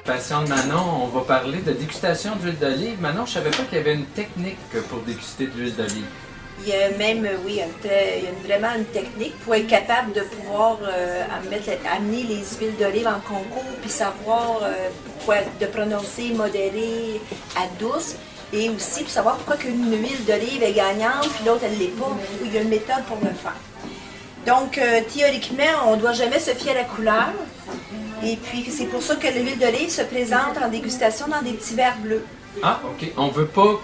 Passion de Manon, on va parler de dégustation d'huile d'olive. Manon, je ne savais pas qu'il y avait une technique pour déguster de l'huile d'olive. Il y a même, oui, il y a vraiment une technique pour être capable de pouvoir amener les huiles d'olive en concours, puis savoir pourquoi de prononcer modéré à douce, et aussi pour savoir pourquoi qu'une huile d'olive est gagnante, puis l'autre elle ne l'est pas. Il y a une méthode pour le faire. Donc, théoriquement, on ne doit jamais se fier à la couleur. Et puis, c'est pour ça que l'huile d'olive se présente en dégustation dans des petits verres bleus. Ah, OK. On ne veut pas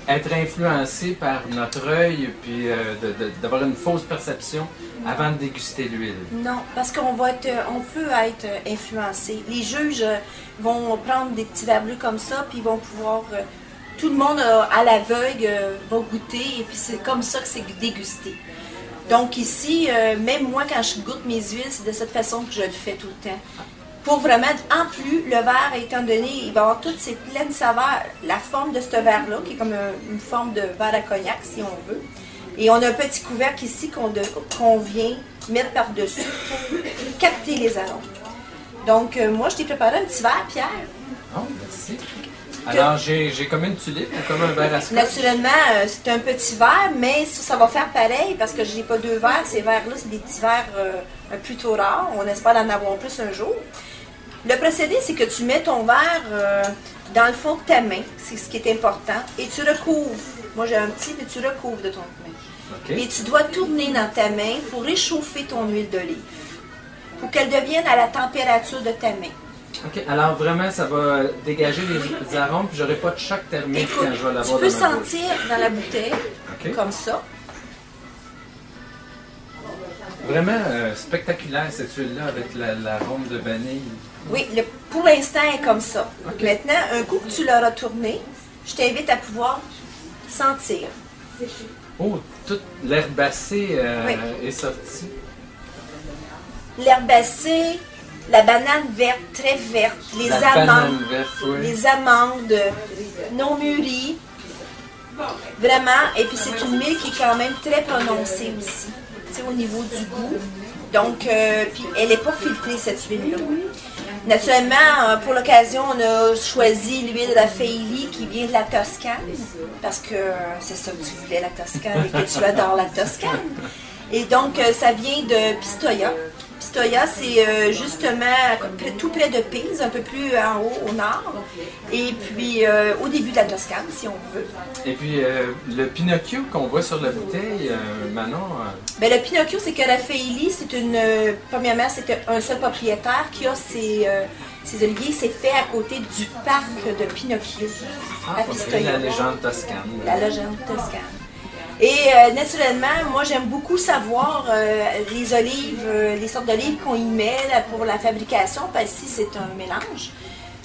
être influencé par notre œil puis d'avoir une fausse perception avant de déguster l'huile. Non, parce qu'on peut être influencé. Les juges vont prendre des petits verres bleus comme ça, puis ils vont pouvoir... tout le monde à l'aveugle va goûter, et puis c'est comme ça que c'est dégusté. Donc ici, même moi, quand je goûte mes huiles, c'est de cette façon que je le fais tout le temps. Pour vraiment, en plus, le verre, étant donné, il va avoir toutes ces pleines saveurs, la forme de ce verre-là, qui est comme une forme de verre à cognac, si on veut. Et on a un petit couvercle ici qu'on vient mettre par-dessus pour capter les arômes. Donc, moi, je t'ai préparé un petit verre, Pierre. Oh, merci. Alors, j'ai comme une tulipe ou comme un verre à scotch? Naturellement, c'est un petit verre, mais ça va faire pareil parce que je n'ai pas deux verres. Ces verres-là, c'est des petits verres plutôt rares. On espère en avoir plus un jour. Le procédé, c'est que tu mets ton verre dans le fond de ta main, c'est ce qui est important, et tu recouvres. Moi, j'ai un petit, mais tu recouvres de ton main. Okay. Et tu dois tourner dans ta main pour réchauffer ton huile d'olive, pour qu'elle devienne à la température de ta main. OK. Alors vraiment, ça va dégager les arômes, puis j'aurai pas de choc thermique quand je vais l'avoir dans ma bouche. Tu peux sentir dans la bouteille, okay, comme ça. Vraiment spectaculaire cette huile-là avec l'arôme de vanille. Oui, pour l'instant, elle est comme ça. Okay. Maintenant, un coup que tu l'auras tourné, je t'invite à pouvoir sentir. Oh, toute l'herbacée est sortie. L'herbacée, la banane verte, très verte, les amandes, verte, oui, les amandes non mûries, vraiment, et puis c'est une huile qui est quand même très prononcée aussi, tu sais, au niveau du goût. Donc, puis elle n'est pas filtrée, cette huile-là. Naturellement, pour l'occasion, on a choisi l'huile Raffaelli qui vient de la Toscane, parce que c'est ça que tu voulais, la Toscane, et que tu adores la Toscane. Et donc, ça vient de Pistoia. Pistoia, c'est justement tout près de Pise, un peu plus en haut, au nord. Et puis, au début de la Toscane, si on veut. Et puis, le Pinocchio qu'on voit sur la bouteille, Manon... Bien, le Pinocchio, c'est que Raffaelli, c'est premièrement, c'est un seul propriétaire qui a ses oliviers. C'est fait à côté du parc de Pinocchio, à Pistoia. La légende toscane. La légende toscane. Et naturellement, moi j'aime beaucoup savoir les olives, les sortes d'olives qu'on y met là, pour la fabrication, parce que c'est un mélange.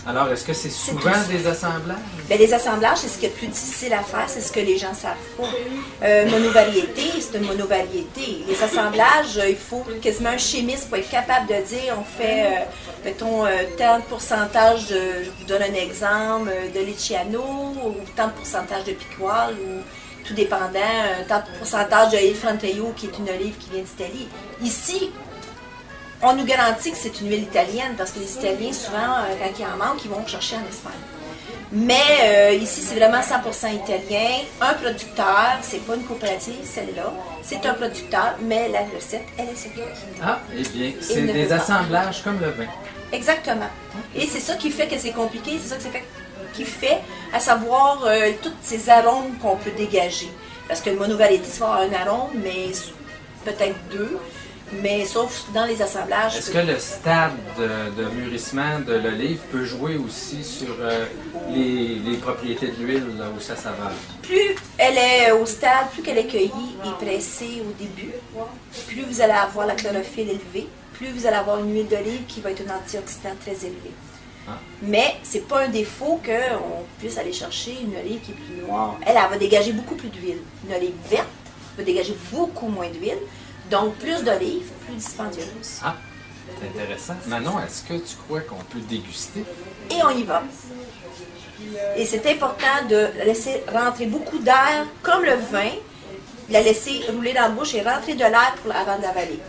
Alors, est-ce que c'est souvent des assemblages? Bien, les assemblages, c'est ce qui est le plus difficile à faire, c'est ce que les gens ne savent pas. Monovariété, c'est une monovariété. Les assemblages, il faut quasiment un chimiste pour être capable de dire, on fait, mettons, tant de pourcentage, je vous donne un exemple, de Licciano, ou tant de pourcentage de Picual, ou tout dépendant, un tant de pourcentage de Il Fronteio, qui est une olive qui vient d'Italie. Ici, on nous garantit que c'est une huile italienne, parce que les Italiens, souvent, quand ils en manquent, ils vont chercher en Espagne. Mais ici, c'est vraiment 100% italien. Un producteur, c'est pas une coopérative, celle-là. C'est un producteur, mais la recette, elle est sécure. Ah, eh bien, c'est des assemblages comme le vin. Exactement. Et c'est ça qui fait que c'est compliqué, c'est ça qui fait, à savoir tous ces arômes qu'on peut dégager. Parce que le monovariété, ça va avoir un arôme, mais peut-être deux. Mais sauf dans les assemblages. Est-ce que le stade de mûrissement de l'olive peut jouer aussi sur les propriétés de l'huile ou sa saveur? Plus elle est au stade, plus qu'elle est cueillie et pressée au début, plus vous allez avoir la chlorophylle élevée, plus vous allez avoir une huile d'olive qui va être un antioxydant très élevé. Ah. Mais c'est pas un défaut qu'on puisse aller chercher une olive qui est plus noire. Elle va dégager beaucoup plus d'huile. Une olive verte va dégager beaucoup moins d'huile. Donc, plus d'olives, plus dispendieuse. Ah, c'est intéressant. Manon, est-ce que tu crois qu'on peut déguster? Et on y va. Et c'est important de laisser rentrer beaucoup d'air, comme le vin, la laisser rouler dans la bouche et rentrer de l'air avant d'avaler.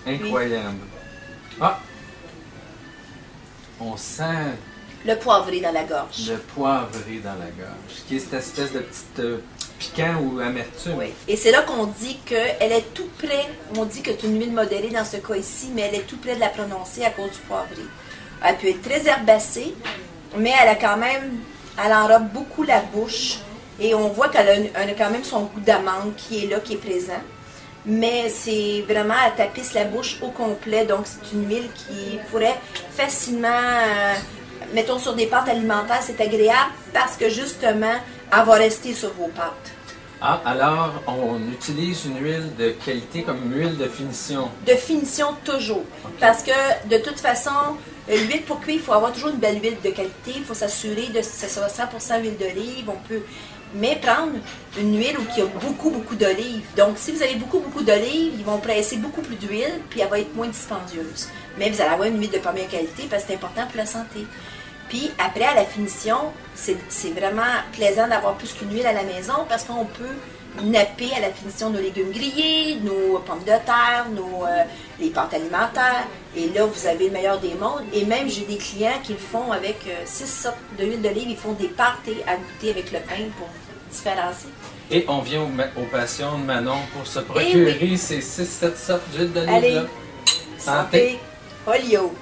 Incroyable. Ah! On sent... le poivré dans la gorge. Le poivré dans la gorge, qui est cette espèce de petit piquant ou amertume. Oui, et c'est là qu'on dit qu'elle est tout près, on dit que c'est une huile modérée dans ce cas ici, mais elle est tout près de la prononcer à cause du poivré. Elle peut être très herbacée, mais elle a quand même, elle enrobe beaucoup la bouche, et on voit qu'elle a quand même son goût d'amande qui est là, qui est présent. Mais c'est vraiment, elle tapisse la bouche au complet, donc c'est une huile qui pourrait facilement, mettons sur des pâtes alimentaires, c'est agréable parce que justement, elle va rester sur vos pâtes. Ah, alors on utilise une huile de qualité comme une huile de finition? De finition toujours, okay. Parce que de toute façon, l'huile pour cuire, il faut avoir toujours une belle huile de qualité, il faut s'assurer de ce soit 100% huile d'olive, on peut... Mais prendre une huile où il y a beaucoup d'olives. Donc, si vous avez beaucoup d'olives, ils vont presser beaucoup plus d'huile, puis elle va être moins dispendieuse. Mais vous allez avoir une huile de première qualité parce que c'est important pour la santé. Puis, après, à la finition, c'est vraiment plaisant d'avoir plus qu'une huile à la maison parce qu'on peut napper à la finition nos légumes grillés, nos pommes de terre, les pâtes alimentaires. Et là, vous avez le meilleur des mondes. Et même, j'ai des clients qui le font avec 6 sortes d'huile d'olive. Ils font des pâtes à goûter avec le pain pour différencier. Et on vient aux passions de Manon pour se procurer ces 6-7 sortes d'huile d'olive. Allez, santé, olio.